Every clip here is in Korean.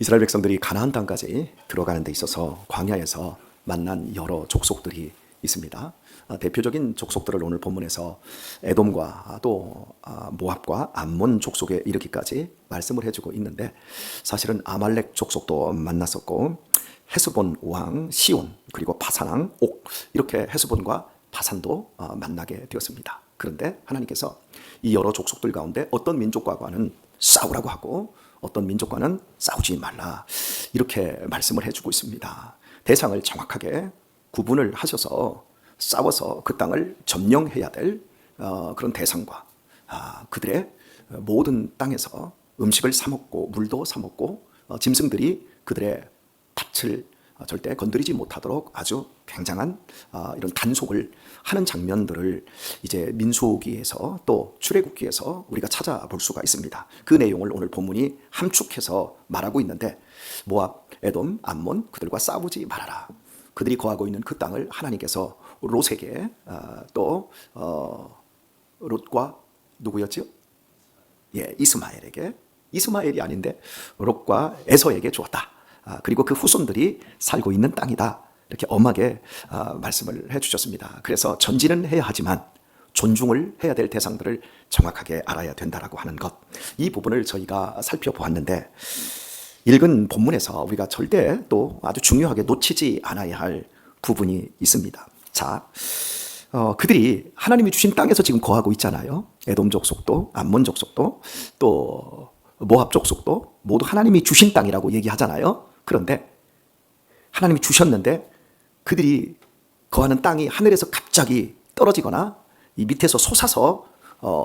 이스라엘 백성들이 가나안 땅까지 들어가는 데 있어서 광야에서 만난 여러 족속들이 있습니다. 대표적인 족속들을 오늘 본문에서 에돔과 또 모압과 암몬 족속에 이르기까지 말씀을 해주고 있는데, 사실은 아말렉 족속도 만났었고 헤스본 왕 시온, 그리고 바산 왕 옥, 이렇게 헤스본과 바산도 만나게 되었습니다. 그런데 하나님께서 이 여러 족속들 가운데 어떤 민족과는 싸우라고 하고 어떤 민족과는 싸우지 말라, 이렇게 말씀을 해주고 있습니다. 대상을 정확하게 구분을 하셔서 싸워서 그 땅을 점령해야 될 그런 대상과 그들의 모든 땅에서 음식을 사먹고 물도 사먹고 짐승들이 그들의 밭을 절대 건드리지 못하도록 아주 굉장한 이런 단속을 하는 장면들을 이제 민수기에서 또 출애굽기에서 우리가 찾아볼 수가 있습니다. 그 내용을 오늘 본문이 함축해서 말하고 있는데, 모압, 에돔, 암몬, 그들과 싸우지 말아라. 그들이 거하고 있는 그 땅을 하나님께서 롯에게 또 롯과 누구였죠? 이스마엘에게, 이스마엘이 아닌데 롯과 에서에게 주었다. 그리고 그 후손들이 살고 있는 땅이다, 이렇게 엄하게 말씀을 해주셨습니다. 그래서 전진은 해야 하지만 존중을 해야 될 대상들을 정확하게 알아야 된다라고 하는 것, 이 부분을 저희가 살펴보았는데, 읽은 본문에서 우리가 절대 또 아주 중요하게 놓치지 않아야 할 부분이 있습니다. 자, 그들이 하나님이 주신 땅에서 지금 거하고 있잖아요. 에돔 족속도, 암몬 족속도, 또 모압 족속도 모두 하나님이 주신 땅이라고 얘기하잖아요. 그런데 하나님이 주셨는데 그들이 거하는 땅이 하늘에서 갑자기 떨어지거나 이 밑에서 솟아서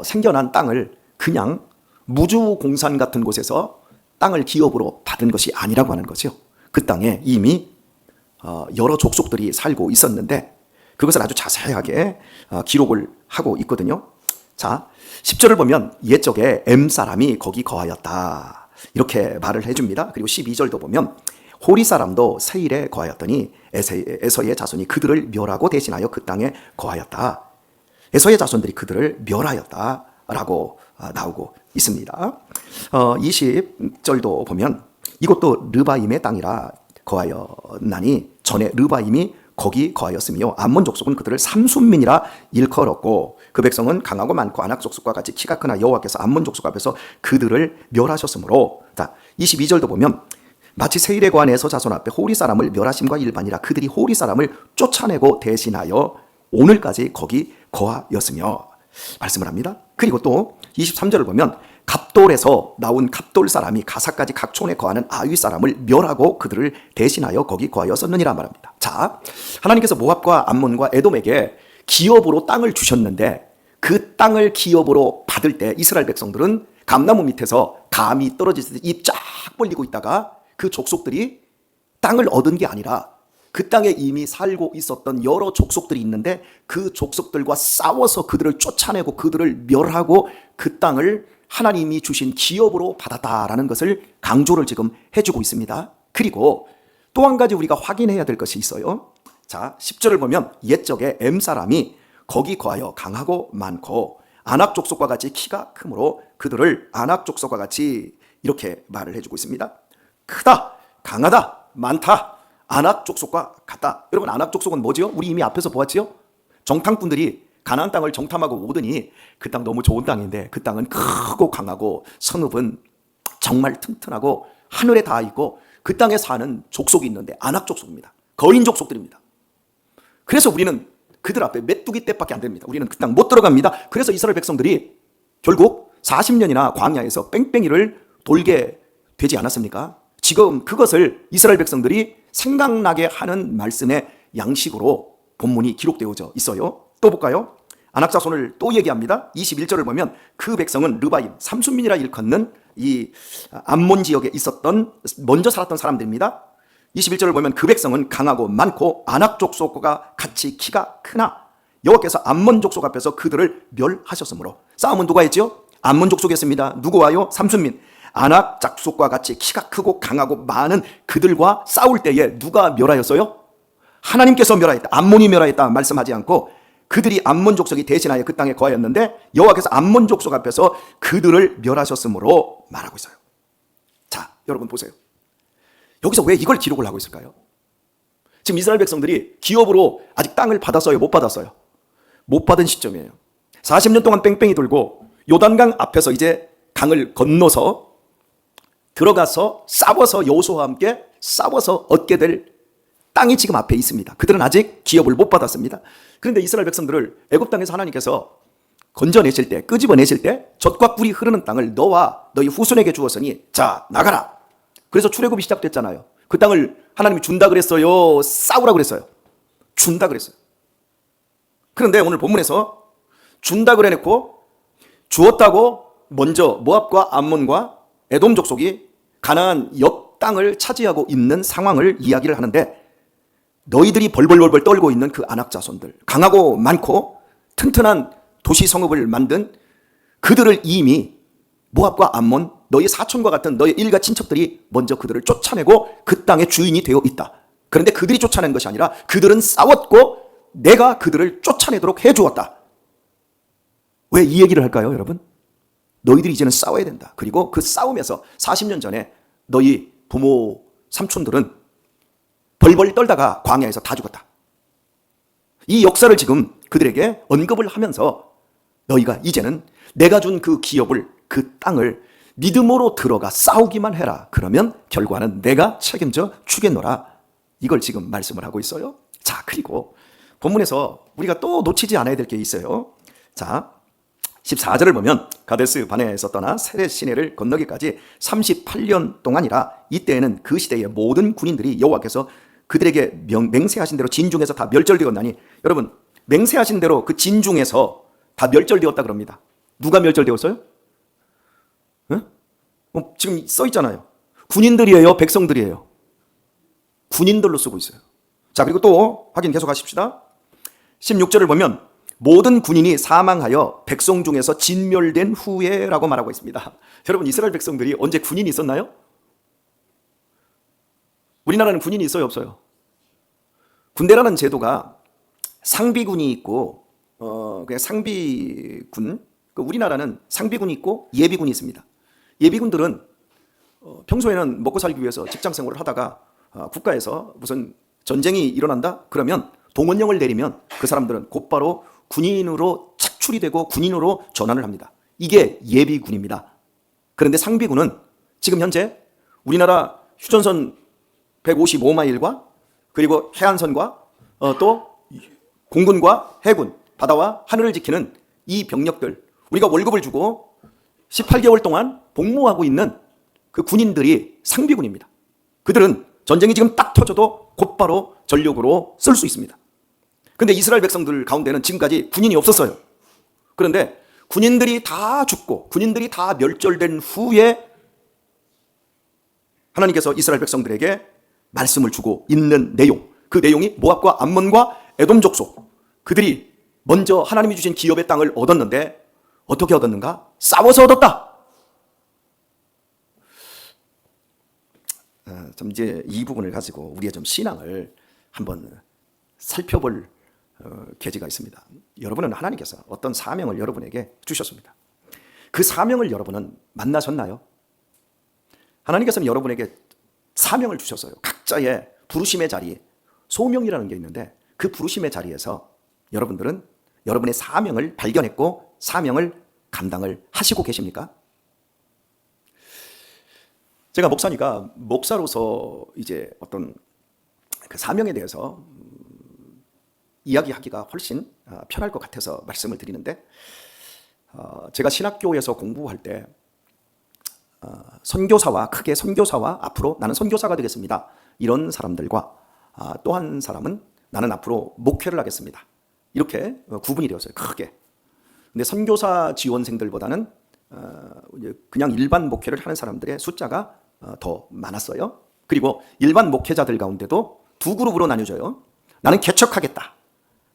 생겨난 땅을 그냥 무주공산 같은 곳에서 땅을 기업으로 받은 것이 아니라고 하는 거죠. 그 땅에 이미 여러 족속들이 살고 있었는데 그것을 아주 자세하게 기록을 하고 있거든요. 자, 10절을 보면 옛적에 엠사람이 거기 거하였다, 이렇게 말을 해줍니다. 그리고 12절도 보면 호리 사람도 세일에 거하였더니 에서의 자손이 그들을 멸하고 대신하여 그 땅에 거하였다. 에서의 자손들이 그들을 멸하였다라고 나오고 있습니다. 20절도 보면 이것도 르바임의 땅이라 거하였나니 전에 르바임이 거기 거하였으며 암몬 족속은 그들을 삼순민이라 일컬었고 그 백성은 강하고 많고 아낙 족속과 같이 키가 크나 여호와께서 암몬 족속 앞에서 그들을 멸하셨으므로, 자 22절도 보면 마치 세일에 거한 에서 자손 앞에 호리 사람을 멸하심과 일반이라 그들이 호리 사람을 쫓아내고 대신하여 오늘까지 거기 거하였으며 말씀을 합니다. 그리고 또 23절을 보면 갑돌에서 나온 갑돌 사람이 가사까지 각 촌에 거하는 아위 사람을 멸하고 그들을 대신하여 거기 거하였었느니라 말합니다. 자, 하나님께서 모압과 암몬과 에돔에게 기업으로 땅을 주셨는데 그 땅을 기업으로 받을 때 이스라엘 백성들은 감나무 밑에서 감이 떨어지듯 입 쫙 벌리고 있다가 그 족속들이 땅을 얻은 게 아니라 그 땅에 이미 살고 있었던 여러 족속들이 있는데 그 족속들과 싸워서 그들을 쫓아내고 그들을 멸하고 그 땅을 하나님이 주신 기업으로 받았다라는 것을 강조를 지금 해주고 있습니다. 그리고 또 한 가지 우리가 확인해야 될 것이 있어요. 자, 10절을 보면 옛적에 엠사람이 거기 거하여 강하고 많고 아낙 족속과 같이 키가 크므로 그들을 아낙 족속과 같이, 이렇게 말을 해주고 있습니다. 크다, 강하다, 많다, 아낙 족속과 같다. 여러분, 아낙 족속은 뭐죠? 우리 이미 앞에서 보았죠? 정탐꾼들이 가나안 땅을 정탐하고 오더니 그 땅 너무 좋은 땅인데 그 땅은 크고 강하고 성읍은 정말 튼튼하고 하늘에 닿아 있고 그 땅에 사는 족속이 있는데 아낙 족속입니다. 거인 족속들입니다. 그래서 우리는 그들 앞에 메뚜기 떼밖에 안 됩니다. 우리는 그 땅 못 들어갑니다. 그래서 이스라엘 백성들이 결국 40년이나 광야에서 뺑뺑이를 돌게 되지 않았습니까? 지금 그것을 이스라엘 백성들이 생각나게 하는 말씀의 양식으로 본문이 기록되어져 있어요. 또 볼까요? 아낙 자손을 또 얘기합니다. 21절을 보면 그 백성은 르바임, 삼순민이라 일컫는 이 암몬 지역에 있었던 먼저 살았던 사람들입니다. 21절을 보면 그 백성은 강하고 많고 아낙 족속과 같이 키가 크나 여호와께서 암몬 족속 앞에서 그들을 멸하셨으므로. 싸움은 누가 했죠? 암몬 족속이었습니다. 누구와요? 삼순민. 아낙 족속과 같이 키가 크고 강하고 많은 그들과 싸울 때에 누가 멸하였어요? 하나님께서 멸하였다, 암몬이 멸하였다 말씀하지 않고 그들이 암몬 족속이 대신하여 그 땅에 거하였는데 여호와께서 암몬 족속 앞에서 그들을 멸하셨으므로 말하고 있어요. 자, 여러분 보세요. 여기서 왜 이걸 기록을 하고 있을까요? 지금 이스라엘 백성들이 기업으로 아직 땅을 받았어요? 못 받았어요? 못 받은 시점이에요. 40년 동안 뺑뺑이 돌고 요단강 앞에서 이제 강을 건너서 들어가서 싸워서 여호수아와 함께 싸워서 얻게 될 땅이 지금 앞에 있습니다. 그들은 아직 기업을 못 받았습니다. 그런데 이스라엘 백성들을 애굽 땅에서 하나님께서 건져내실 때, 끄집어내실 때 젖과 꿀이 흐르는 땅을 너와 너희 후손에게 주었으니 자 나가라. 그래서 출애굽이 시작됐잖아요. 그 땅을 하나님이 준다 그랬어요? 싸우라 그랬어요? 준다 그랬어요. 그런데 오늘 본문에서 준다 그래놓고 주었다고 먼저 모압과 암몬과 에돔 족속이 가나안 옆 땅을 차지하고 있는 상황을 이야기를 하는데, 너희들이 벌벌벌벌 떨고 있는 그 아낙 자손들, 강하고 많고 튼튼한 도시 성읍을 만든 그들을 이미 모압과 암몬, 너희 사촌과 같은 너희 일가 친척들이 먼저 그들을 쫓아내고 그 땅의 주인이 되어 있다. 그런데 그들이 쫓아낸 것이 아니라 그들은 싸웠고 내가 그들을 쫓아내도록 해주었다. 왜 이 얘기를 할까요, 여러분? 너희들이 이제는 싸워야 된다. 그리고 그 싸움에서 40년 전에 너희 부모, 삼촌들은 벌벌 떨다가 광야에서 다 죽었다. 이 역사를 지금 그들에게 언급을 하면서 너희가 이제는 내가 준 그 기업을, 그 땅을 믿음으로 들어가 싸우기만 해라. 그러면 결과는 내가 책임져 주겠노라. 이걸 지금 말씀을 하고 있어요. 자, 그리고 본문에서 우리가 또 놓치지 않아야 될 게 있어요. 자, 14절을 보면 가데스 바네아에서 떠나 세렛 시내를 건너기까지 38년 동안이라. 이때에는 그 시대의 모든 군인들이 여호와께서 그들에게 맹세하신 대로 진중에서 다 멸절되었나니, 여러분 맹세하신 대로 그 진중에서 다 멸절되었다 그럽니다. 누가 멸절되었어요? 지금 써 있잖아요. 군인들이에요, 백성들이에요? 군인들로 쓰고 있어요. 자, 그리고 또 확인 계속 하십시다. 16절을 보면 모든 군인이 사망하여 백성 중에서 진멸된 후에 라고 말하고 있습니다. 여러분, 이스라엘 백성들이 언제 군인이 있었나요? 우리나라는 군인이 있어요, 없어요? 군대라는 제도가 상비군이 있고 그냥 상비군, 우리나라는 상비군이 있고 예비군이 있습니다. 예비군들은 평소에는 먹고 살기 위해서 직장 생활을 하다가 국가에서 무슨 전쟁이 일어난다? 그러면 동원령을 내리면 그 사람들은 곧바로 군인으로 착출이 되고 군인으로 전환을 합니다. 이게 예비군입니다. 그런데 상비군은 지금 현재 우리나라 휴전선 155마일과 그리고 해안선과 또 공군과 해군, 바다와 하늘을 지키는 이 병력들, 우리가 월급을 주고 18개월 동안 복무하고 있는 그 군인들이 상비군입니다. 그들은 전쟁이 지금 딱 터져도 곧바로 전력으로 쓸 수 있습니다. 그런데 이스라엘 백성들 가운데는 지금까지 군인이 없었어요. 그런데 군인들이 다 죽고 군인들이 다 멸절된 후에 하나님께서 이스라엘 백성들에게 말씀을 주고 있는 내용, 그 내용이 모압과 암몬과 에돔 족속, 그들이 먼저 하나님이 주신 기업의 땅을 얻었는데 어떻게 얻었는가? 싸워서 얻었다. 좀 이제 이 부분을 가지고 우리의 좀 신앙을 한번 살펴볼 계기가 있습니다. 여러분은 하나님께서 어떤 사명을 여러분에게 주셨습니다. 그 사명을 여러분은 만나셨나요? 하나님께서는 여러분에게 사명을 주셨어요. 각자의 부르심의 자리, 소명이라는 게 있는데 그 부르심의 자리에서 여러분들은 여러분의 사명을 발견했고 사명을 감당을 하시고 계십니까? 제가 목사니까 목사로서 이제 어떤 그 사명에 대해서 이야기하기가 훨씬 편할 것 같아서 말씀을 드리는데, 제가 신학교에서 공부할 때 선교사와, 크게 선교사와 앞으로 나는 선교사가 되겠습니다, 이런 사람들과 또 한 사람은 나는 앞으로 목회를 하겠습니다, 이렇게 구분이 되었어요, 크게. 근데 선교사 지원생들보다는 그냥 일반 목회를 하는 사람들의 숫자가 더 많았어요. 그리고 일반 목회자들 가운데도 두 그룹으로 나뉘어져요. 나는 개척하겠다,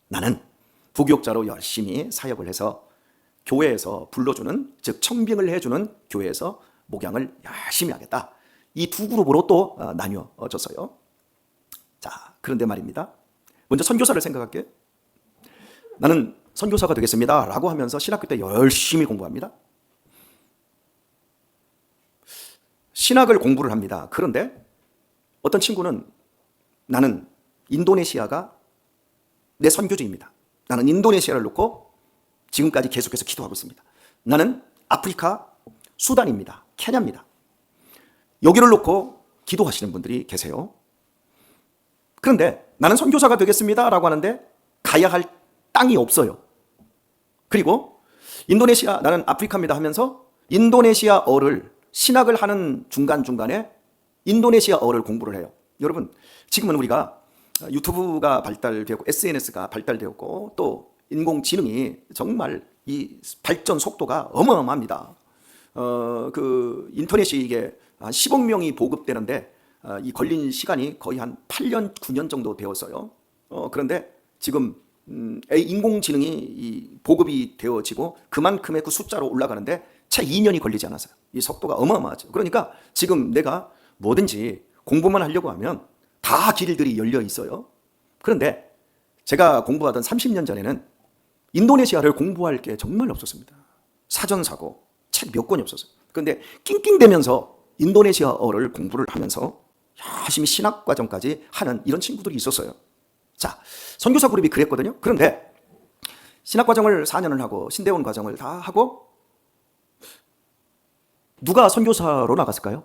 나는 부교육자로 열심히 사역을 해서 교회에서 불러주는, 즉 청빙을 해주는 교회에서 목양을 열심히 하겠다. 이 두 그룹으로 또 나뉘어졌어요. 자, 그런데 말입니다, 먼저 선교사를 생각할게요. 나는 선교사가 되겠습니다 라고 하면서 신학교 때 열심히 공부합니다. 신학을 공부를 합니다. 그런데 어떤 친구는 나는 인도네시아가 내 선교지입니다. 나는 인도네시아를 놓고 지금까지 계속해서 기도하고 있습니다. 나는 아프리카 수단입니다. 케냐입니다. 여기를 놓고 기도하시는 분들이 계세요. 그런데 나는 선교사가 되겠습니다 라고 하는데 가야 할 땅이 없어요. 그리고 인도네시아, 나는 아프리카입니다 하면서 인도네시아어를 신학을 하는 중간중간에 인도네시아어를 공부를 해요. 여러분, 지금은 우리가 유튜브가 발달되었고 SNS가 발달되었고 또 인공지능이 정말 이 발전 속도가 어마어마합니다. 그 인터넷이 이게 한 10억 명이 보급되는데 이 걸린 시간이 거의 한 8년, 9년 정도 되었어요. 그런데 지금 인공지능이 이 보급이 되어지고 그만큼의 그 숫자로 올라가는데 채 2년이 걸리지 않았어요. 이 속도가 어마어마하죠. 그러니까 지금 내가 뭐든지 공부만 하려고 하면 다 길들이 열려 있어요. 그런데 제가 공부하던 30년 전에는 인도네시아를 공부할 게 정말 없었습니다. 사전사고 책 몇 권이 없었어요. 그런데 낑낑대면서 인도네시아어를 공부를 하면서 열심히 신학과정까지 하는 이런 친구들이 있었어요. 자, 선교사 그룹이 그랬거든요. 그런데 신학과정을 4년을 하고 신대원 과정을 다 하고 누가 선교사로 나갔을까요?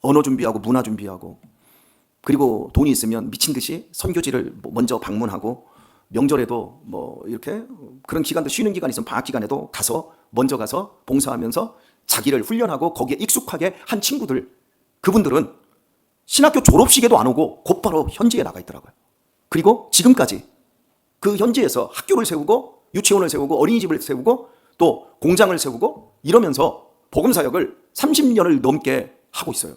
언어 준비하고 문화 준비하고 그리고 돈이 있으면 미친 듯이 선교지를 먼저 방문하고 명절에도 뭐 이렇게 그런 기간도 쉬는 기간이 있으면 방학 기간에도 가서 먼저 가서 봉사하면서 자기를 훈련하고 거기에 익숙하게 한 친구들, 그분들은 신학교 졸업식에도 안 오고 곧바로 현지에 나가 있더라고요. 그리고 지금까지 그 현지에서 학교를 세우고 유치원을 세우고 어린이집을 세우고 또 공장을 세우고 이러면서 복음사역을 30년을 넘게 하고 있어요.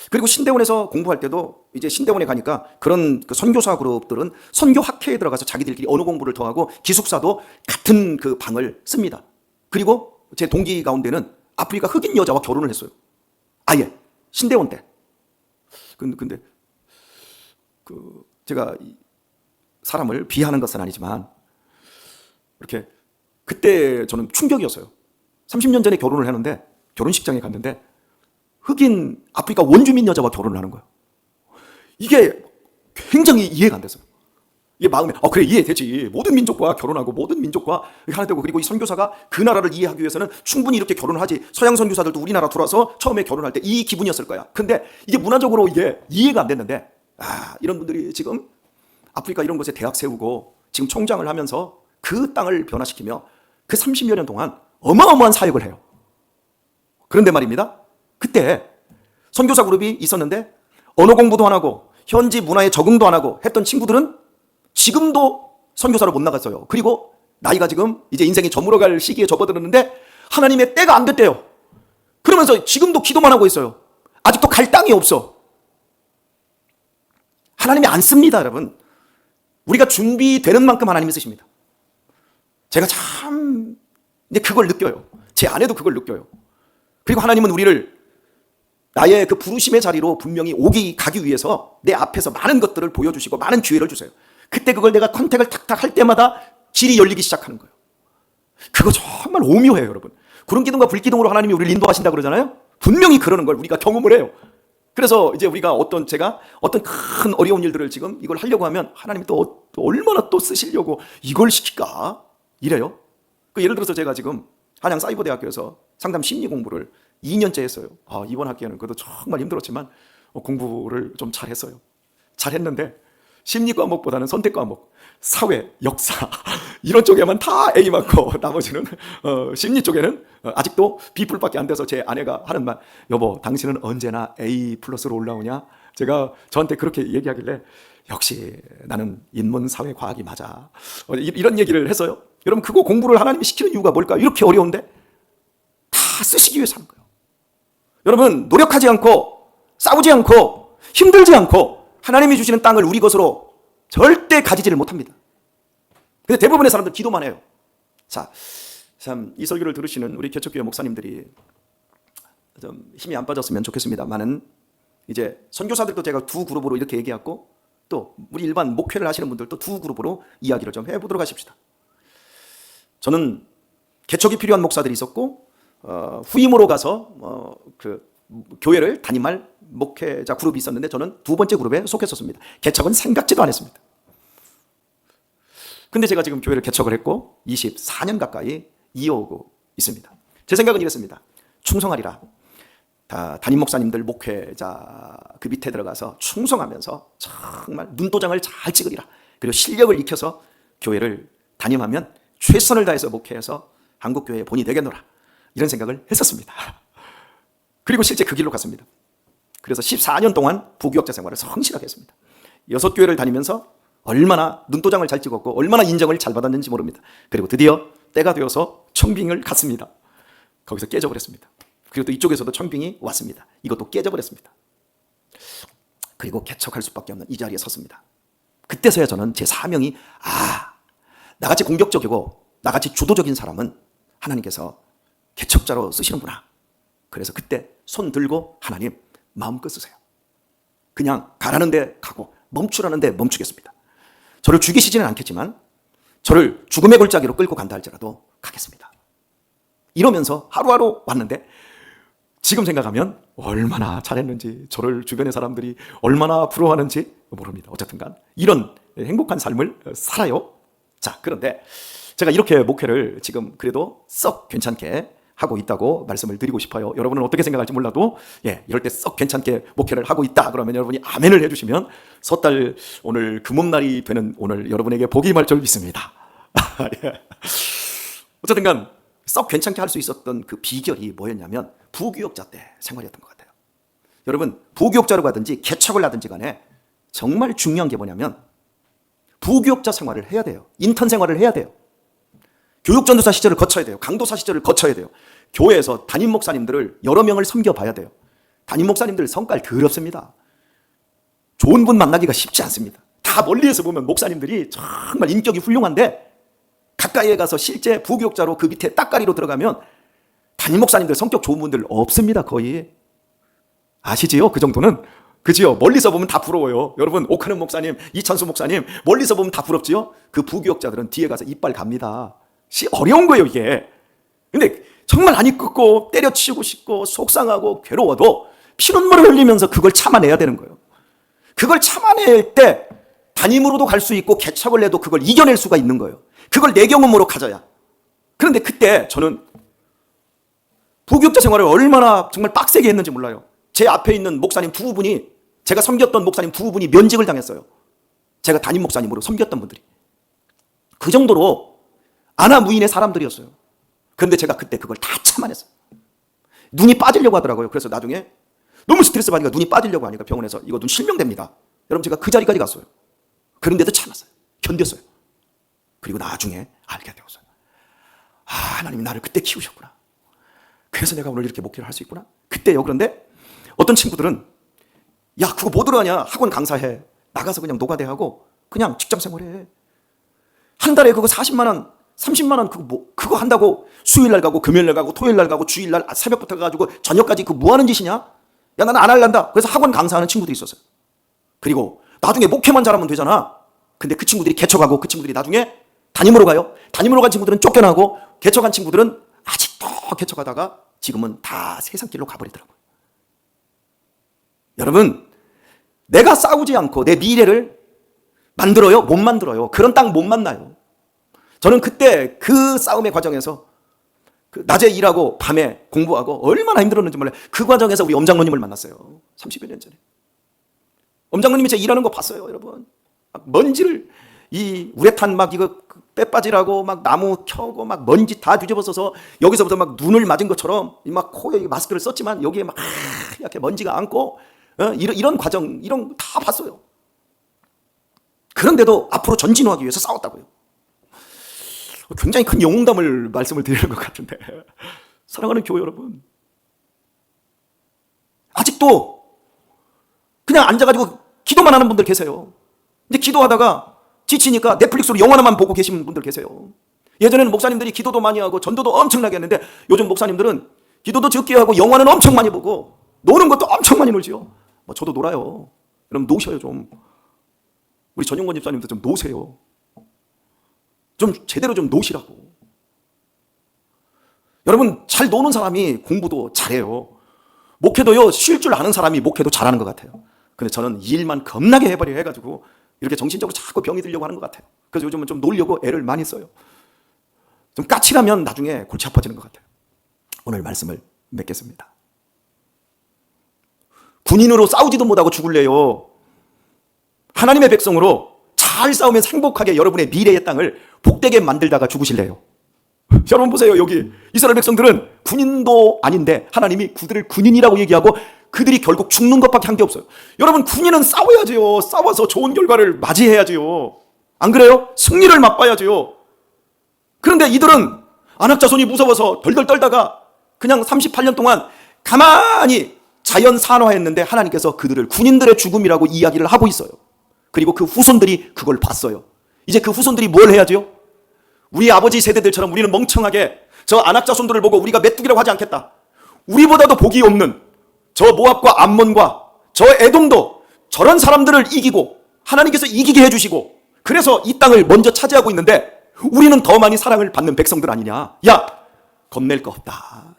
그리고 신대원에서 공부할 때도 이제 신대원에 가니까 그런 그 선교사 그룹들은 선교학회에 들어가서 자기들끼리 언어 공부를 더 하고 기숙사도 같은 그 방을 씁니다. 그리고 제 동기 가운데는 아프리카 흑인 여자와 결혼을 했어요. 아예 신대원 때. 근데 그 제가 사람을 비하하는 것은 아니지만 이렇게 그때 저는 충격이었어요. 30년 전에 결혼을 했는데 결혼식장에 갔는데 흑인 아프리카 원주민 여자와 결혼을 하는 거예요. 이게 굉장히 이해가 안 됐어요. 이게 마음에 그래 이해되지. 모든 민족과 결혼하고 모든 민족과 하나 되고 그리고 이 선교사가 그 나라를 이해하기 위해서는 충분히 이렇게 결혼을 하지. 서양 선교사들도 우리나라 들어와서 처음에 결혼할 때 이 기분이었을 거야. 근데 이게 문화적으로 이게 이해가 안 됐는데 이런 분들이 지금 아프리카 이런 곳에 대학 세우고 지금 총장을 하면서 그 땅을 변화시키며 그 30여 년 동안 어마어마한 사역을 해요. 그런데 말입니다. 그때 선교사 그룹이 있었는데 언어 공부도 안 하고 현지 문화에 적응도 안 하고 했던 친구들은 지금도 선교사를 못 나갔어요. 그리고 나이가 지금 이제 인생이 저물어갈 시기에 접어들었는데 하나님의 때가 안 됐대요. 그러면서 지금도 기도만 하고 있어요. 아직도 갈 땅이 없어. 하나님이 안 씁니다, 여러분. 우리가 준비되는 만큼 하나님이 쓰십니다. 제가 참 이제 그걸 느껴요. 제 아내도 그걸 느껴요. 그리고 하나님은 우리를 나의 그 부르심의 자리로 분명히 가기 위해서 내 앞에서 많은 것들을 보여주시고 많은 기회를 주세요. 그때 그걸 내가 컨택을 탁탁 할 때마다 길이 열리기 시작하는 거예요. 그거 정말 오묘해요, 여러분. 구름 기둥과 불 기둥으로 하나님이 우리를 인도하신다 그러잖아요. 분명히 그러는 걸 우리가 경험을 해요. 그래서 이제 우리가 제가 어떤 큰 어려운 일들을 지금 이걸 하려고 하면 하나님이 또 얼마나 또 쓰시려고 이걸 시킬까? 이래요. 예를 들어서 제가 지금 한양사이버대학교에서 상담 심리 공부를 2년째 했어요. 이번 학기에는 그래도 정말 힘들었지만 공부를 좀 잘했어요. 잘했는데 심리 과목보다는 선택 과목, 사회, 역사 이런 쪽에만 다 A 맞고 나머지는 심리 쪽에는 아직도 B+밖에 안 돼서 제 아내가 하는 말, 여보 당신은 언제나 A+로 올라오냐? 제가 저한테 그렇게 얘기하길래 역시 나는 인문, 사회, 과학이 맞아. 이런 얘기를 했어요. 여러분 그거 공부를 하나님이 시키는 이유가 뭘까? 이렇게 어려운데 다 쓰시기 위해서 하는 거예요. 여러분 노력하지 않고 싸우지 않고 힘들지 않고 하나님이 주시는 땅을 우리 것으로 절대 가지지를 못합니다. 근데 대부분의 사람들 기도만 해요. 자, 참 이 설교를 들으시는 우리 개척교회 목사님들이 좀 힘이 안 빠졌으면 좋겠습니다만은 이제 선교사들도 제가 두 그룹으로 이렇게 얘기했고 또 우리 일반 목회를 하시는 분들도 두 그룹으로 이야기를 좀 해보도록 하십시다. 저는 개척이 필요한 목사들이 있었고 후임으로 가서 그 교회를 담임할 목회자 그룹이 있었는데 저는 두 번째 그룹에 속했었습니다. 개척은 생각지도 안 했습니다. 근데 제가 지금 교회를 개척을 했고 24년 가까이 이어오고 있습니다. 제 생각은 이렇습니다. 충성하리라. 담임 목사님들 목회자 그 밑에 들어가서 충성하면서 정말 눈도장을 잘 찍으리라. 그리고 실력을 익혀서 교회를 담임하면 최선을 다해서 목회해서 한국교회의 본이 되겠노라. 이런 생각을 했었습니다. 그리고 실제 그 길로 갔습니다. 그래서 14년 동안 부교역자 생활을 성실하게 했습니다. 6교회를 다니면서 얼마나 눈도장을 잘 찍었고 얼마나 인정을 잘 받았는지 모릅니다. 그리고 드디어 때가 되어서 청빙을 갔습니다. 거기서 깨져버렸습니다. 그리고 또 이쪽에서도 청빙이 왔습니다. 이것도 깨져버렸습니다. 그리고 개척할 수밖에 없는 이 자리에 섰습니다. 그때서야 저는 제 사명이 나같이 공격적이고 나같이 주도적인 사람은 하나님께서 개척자로 쓰시는구나. 그래서 그때 손 들고 하나님 마음껏 쓰세요. 그냥 가라는 데 가고 멈추라는 데 멈추겠습니다. 저를 죽이시지는 않겠지만 저를 죽음의 골짜기로 끌고 간다 할지라도 가겠습니다. 이러면서 하루하루 왔는데 지금 생각하면 얼마나 잘했는지 저를 주변의 사람들이 얼마나 부러워하는지 모릅니다. 어쨌든 간 이런 행복한 삶을 살아요. 자, 그런데 제가 이렇게 목회를 지금 그래도 썩 괜찮게 하고 있다고 말씀을 드리고 싶어요. 여러분은 어떻게 생각할지 몰라도 이럴 때 썩 괜찮게 목회를 하고 있다 그러면 여러분이 아멘을 해주시면 섣달 오늘 금음날이 되는 오늘 여러분에게 복이 임할 줄 믿습니다. 어쨌든 간 썩 괜찮게 할 수 있었던 그 비결이 뭐였냐면 부교역자 때 생활이었던 것 같아요. 여러분 부교역자로 가든지 개척을 하든지 간에 정말 중요한 게 뭐냐면 부교역자 생활을 해야 돼요. 인턴 생활을 해야 돼요. 교육전도사 시절을 거쳐야 돼요. 강도사 시절을 거쳐야 돼요. 교회에서 담임 목사님들을 여러 명을 섬겨봐야 돼요. 담임 목사님들 성깔 더럽습니다. 좋은 분 만나기가 쉽지 않습니다. 다 멀리에서 보면 목사님들이 정말 인격이 훌륭한데 가까이에 가서 실제 부교역자로 그 밑에 따까리로 들어가면 담임 목사님들 성격 좋은 분들 없습니다. 거의. 아시지요? 그 정도는? 그지요? 멀리서 보면 다 부러워요. 여러분 오카는 목사님, 이찬수 목사님 멀리서 보면 다 부럽지요? 그 부교역자들은 뒤에 가서 이빨 갑니다. 어려운 거예요 이게. 근데 정말 안 이끄고 때려치우고 싶고 속상하고 괴로워도 피눈물을 흘리면서 그걸 참아내야 되는 거예요. 그걸 참아낼 때 담임으로도 갈 수 있고 개척을 해도 그걸 이겨낼 수가 있는 거예요. 그걸 내 경험으로 가져야. 그런데 그때 저는 부교역자 생활을 얼마나 정말 빡세게 했는지 몰라요. 제 앞에 있는 목사님 두 분이 제가 섬겼던 목사님 두 분이 면직을 당했어요. 제가 담임 목사님으로 섬겼던 분들이. 그 정도로 아나무인의 사람들이었어요. 그런데 제가 그때 그걸 다 참아냈어요. 눈이 빠지려고 하더라고요. 그래서 나중에 너무 스트레스 받으니까 눈이 빠지려고 하니까 병원에서 이거 눈 실명됩니다. 여러분 제가 그 자리까지 갔어요. 그런데도 참았어요. 견뎠어요. 그리고 나중에 알게 되었어요. 하나님이 나를 그때 키우셨구나. 그래서 내가 오늘 이렇게 목회를 할 수 있구나. 그때요. 그런데 어떤 친구들은 야 그거 뭐 들어가냐. 학원 강사해. 나가서 그냥 노가대하고 그냥 직장생활해. 한 달에 그거 40만 원 30만 원 그거 한다고 수요일날 가고 금요일날 가고 토요일날 가고 주일날 새벽부터 가가지고 저녁까지 그거 뭐 하는 짓이냐? 야 나는 안 할란다. 그래서 학원 강사하는 친구도 있었어요. 그리고 나중에 목회만 잘하면 되잖아. 근데 그 친구들이 개척하고 그 친구들이 나중에 담임으로 가요. 담임으로 간 친구들은 쫓겨나고 개척한 친구들은 아직도 개척하다가 지금은 다 세상 길로 가버리더라고요. 여러분 내가 싸우지 않고 내 미래를 만들어요? 못 만들어요. 그런 땅 못 만나요. 저는 그때 그 싸움의 과정에서 낮에 일하고 밤에 공부하고 얼마나 힘들었는지 몰라요. 그 과정에서 우리 엄장로님을 만났어요. 30여 년 전에. 엄장로님이 제 일하는 거 봤어요, 여러분. 막 먼지를 이 우레탄 막 이거 빼빠지라고 막 나무 켜고 막 먼지 다 뒤집어서서 여기서부터 막 눈을 맞은 것처럼 막 코에 마스크를 썼지만 여기에 막 이렇게 먼지가 앉고 이런 과정 이런 거 다 봤어요. 그런데도 앞으로 전진하기 위해서 싸웠다고요. 굉장히 큰 영웅담을 말씀을 드리는 것 같은데 사랑하는 교회 여러분 아직도 그냥 앉아가지고 기도만 하는 분들 계세요. 근데 기도하다가 지치니까 넷플릭스로 영화만 보고 계시는 분들 계세요. 예전에는 목사님들이 기도도 많이 하고 전도도 엄청나게 했는데 요즘 목사님들은 기도도 적게 하고 영화는 엄청 많이 보고 노는 것도 엄청 많이 놀지요. 뭐 저도 놀아요. 여러분 노셔요 좀. 우리 전용권 집사님도 좀 노세요. 좀 제대로 좀 노시라고. 여러분 잘 노는 사람이 공부도 잘해요. 목회도요, 쉴 줄 아는 사람이 목회도 잘하는 것 같아요. 근데 저는 일만 겁나게 해버려 해가지고 이렇게 정신적으로 자꾸 병이 들려고 하는 것 같아요. 그래서 요즘은 좀 놀려고 애를 많이 써요. 좀 까칠하면 나중에 골치 아파지는 것 같아요. 오늘 말씀을 맺겠습니다. 군인으로 싸우지도 못하고 죽을래요. 하나님의 백성으로 잘 싸우면서 행복하게 여러분의 미래의 땅을 복되게 만들다가 죽으실래요? 여러분 보세요. 여기 이스라엘 백성들은 군인도 아닌데 하나님이 그들을 군인이라고 얘기하고 그들이 결국 죽는 것밖에 한 게 없어요. 여러분, 군인은 싸워야죠. 싸워서 좋은 결과를 맞이해야죠. 안 그래요? 승리를 맛봐야죠. 그런데 이들은 안악자손이 무서워서 덜덜 떨다가 그냥 38년 동안 가만히 자연 산화했는데 하나님께서 그들을 군인들의 죽음이라고 이야기를 하고 있어요. 그리고 그 후손들이 그걸 봤어요. 이제 그 후손들이 뭘 해야죠? 우리 아버지 세대들처럼 우리는 멍청하게 저 안악자손들을 보고 우리가 메뚜기라고 하지 않겠다. 우리보다도 복이 없는 저 모압과 암몬과 저 에돔도 저런 사람들을 이기고 하나님께서 이기게 해주시고 그래서 이 땅을 먼저 차지하고 있는데 우리는 더 많이 사랑을 받는 백성들 아니냐. 야, 겁낼 거 없다.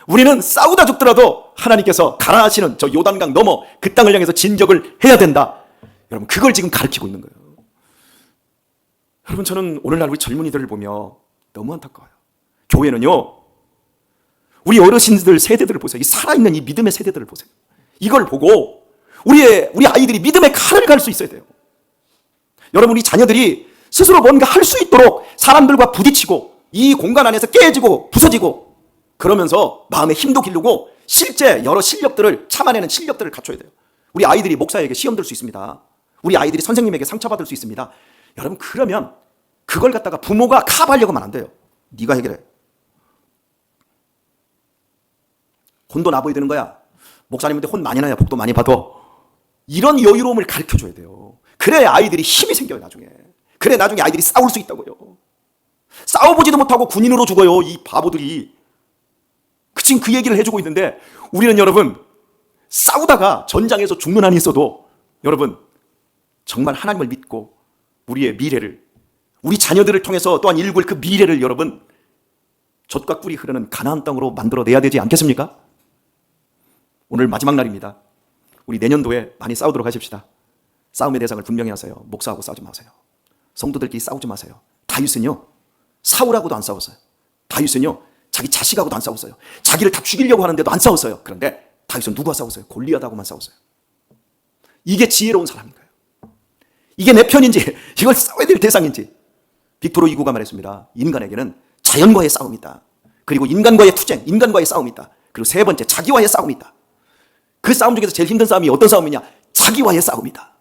우리는 싸우다 죽더라도 하나님께서 가라하시는 저 요단강 넘어 그 땅을 향해서 진격을 해야 된다. 여러분, 그걸 지금 가르치고 있는 거예요. 여러분, 저는 오늘날 우리 젊은이들을 보며 너무 안타까워요. 교회는요, 우리 어르신들 세대들을 보세요. 이 살아있는 이 믿음의 세대들을 보세요. 이걸 보고 우리 아이들이 믿음의 칼을 갈 수 있어야 돼요. 여러분, 우리 자녀들이 스스로 뭔가 할 수 있도록 사람들과 부딪히고 이 공간 안에서 깨지고 부서지고 그러면서 마음의 힘도 기르고 실제 여러 실력들을 참아내는 실력들을 갖춰야 돼요. 우리 아이들이 목사에게 시험 들 수 있습니다. 우리 아이들이 선생님에게 상처받을 수 있습니다. 여러분, 그러면 그걸 갖다가 부모가 카바하려고 하면 안 돼요. 네가 해결해. 혼도 나보야 되는 거야. 목사님한테 혼 많이 나야 복도 많이 받아. 이런 여유로움을 가르쳐줘야 돼요. 그래야 아이들이 힘이 생겨요, 나중에. 그래 나중에 아이들이 싸울 수 있다고요. 싸워보지도 못하고 군인으로 죽어요, 이 바보들이. 지금 그 얘기를 해주고 있는데 우리는 여러분 싸우다가 전장에서 죽는 한이 있어도 여러분 정말 하나님을 믿고 우리의 미래를, 우리 자녀들을 통해서 또한 일구일 그 미래를 여러분 젖과 꿀이 흐르는 가나안 땅으로 만들어내야 되지 않겠습니까? 오늘 마지막 날입니다. 우리 내년도에 많이 싸우도록 하십시다. 싸움의 대상을 분명히 하세요. 목사하고 싸우지 마세요. 성도들끼리 싸우지 마세요. 다윗은요, 사울하고도 안 싸웠어요. 다윗은요, 자기 자식하고도 안 싸웠어요. 자기를 다 죽이려고 하는데도 안 싸웠어요. 그런데 다윗은 누구와 싸웠어요? 골리앗하고만 싸웠어요. 이게 지혜로운 사람인 거예요. 이게 내 편인지 이걸 싸워야 될 대상인지. 빅토르 이구가 말했습니다. 인간에게는 자연과의 싸움이 있다. 그리고 인간과의 투쟁, 인간과의 싸움이 있다. 그리고 세 번째, 자기와의 싸움이 있다. 그 싸움 중에서 제일 힘든 싸움이 어떤 싸움이냐? 자기와의 싸움이다.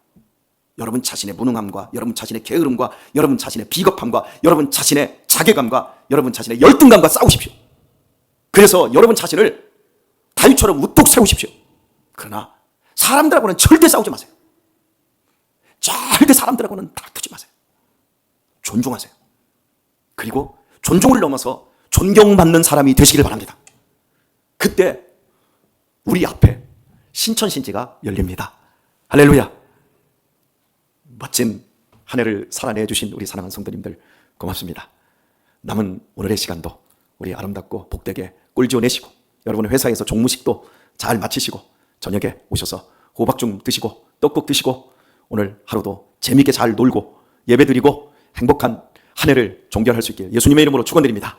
여러분 자신의 무능함과 여러분 자신의 게으름과 여러분 자신의 비겁함과 여러분 자신의 자괴감과 여러분 자신의 열등감과 싸우십시오. 그래서 여러분 자신을 다윗처럼 우뚝 세우십시오. 그러나 사람들하고는 절대 싸우지 마세요. 절대 사람들하고는 다투지 마세요. 존중하세요. 그리고 존중을 넘어서 존경받는 사람이 되시길 바랍니다. 그때 우리 앞에 신천신지가 열립니다. 할렐루야. 멋진 한 해를 살아내 주신 우리 사랑하는 성도님들 고맙습니다. 남은 오늘의 시간도 우리 아름답고 복되게 꼴지어 내시고 여러분의 회사에서 종무식도 잘 마치시고 저녁에 오셔서 호박죽 드시고 떡국 드시고 오늘 하루도 재미있게 잘 놀고 예배드리고 행복한 한 해를 종결할 수 있길 예수님의 이름으로 축원드립니다.